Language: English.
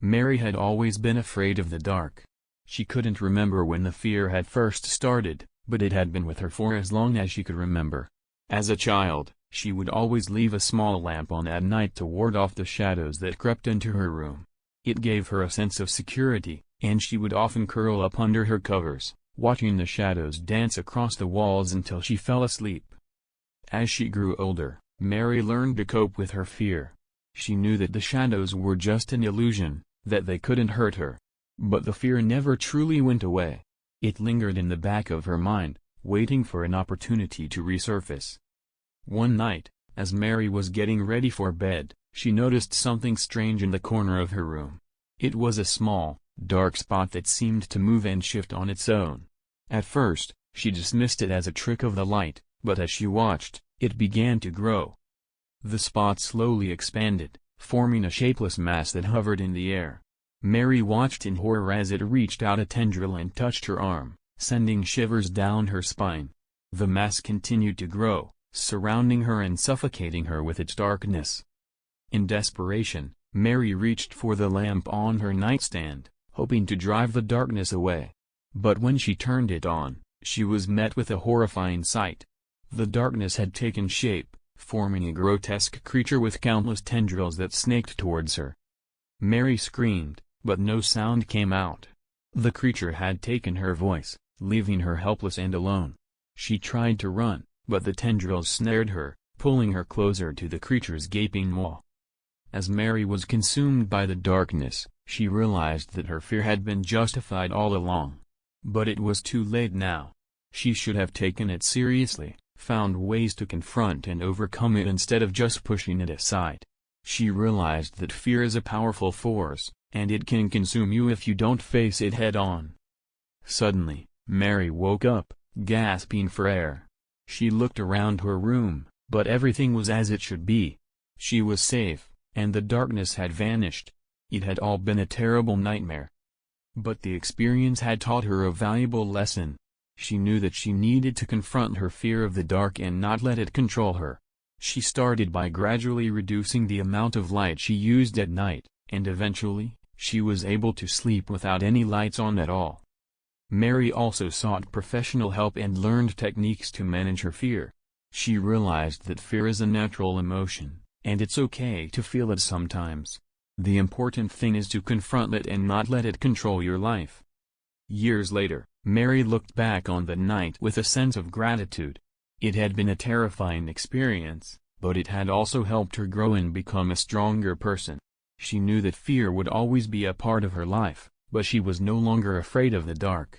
Mary had always been afraid of the dark. She couldn't remember when the fear had first started, but it had been with her for as long as she could remember. As a child, she would always leave a small lamp on at night to ward off the shadows that crept into her room. It gave her a sense of security, and she would often curl up under her covers, watching the shadows dance across the walls until she fell asleep. As she grew older, Mary learned to cope with her fear. She knew that the shadows were just an illusion, that they couldn't hurt her. But the fear never truly went away. It lingered in the back of her mind, waiting for an opportunity to resurface. One night, as Mary was getting ready for bed, she noticed something strange in the corner of her room. It was a small, dark spot that seemed to move and shift on its own. At first, she dismissed it as a trick of the light, but as she watched, it began to grow. The spot slowly expanded, forming a shapeless mass that hovered in the air. Mary watched in horror as it reached out a tendril and touched her arm, sending shivers down her spine. The mass continued to grow, surrounding her and suffocating her with its darkness. In desperation, Mary reached for the lamp on her nightstand, hoping to drive the darkness away. But when she turned it on, she was met with a horrifying sight. The darkness had taken shape, forming a grotesque creature with countless tendrils that snaked towards her. Mary screamed, but no sound came out. The creature had taken her voice, leaving her helpless and alone. She tried to run, but the tendrils snared her, pulling her closer to the creature's gaping maw. As Mary was consumed by the darkness, she realized that her fear had been justified all along. But it was too late now. She should have taken it seriously, found ways to confront and overcome it instead of just pushing it aside. She realized that fear is a powerful force, and it can consume you if you don't face it head-on. Suddenly, Mary woke up, gasping for air. She looked around her room, but everything was as it should be. She was safe, and the darkness had vanished. It had all been a terrible nightmare. But the experience had taught her a valuable lesson. She knew that she needed to confront her fear of the dark and not let it control her. She started by gradually reducing the amount of light she used at night, and eventually, she was able to sleep without any lights on at all. Mary also sought professional help and learned techniques to manage her fear. She realized that fear is a natural emotion, and it's okay to feel it sometimes. The important thing is to confront it and not let it control your life. Years later, Mary looked back on the night with a sense of gratitude. It had been a terrifying experience, but it had also helped her grow and become a stronger person. She knew that fear would always be a part of her life, but she was no longer afraid of the dark.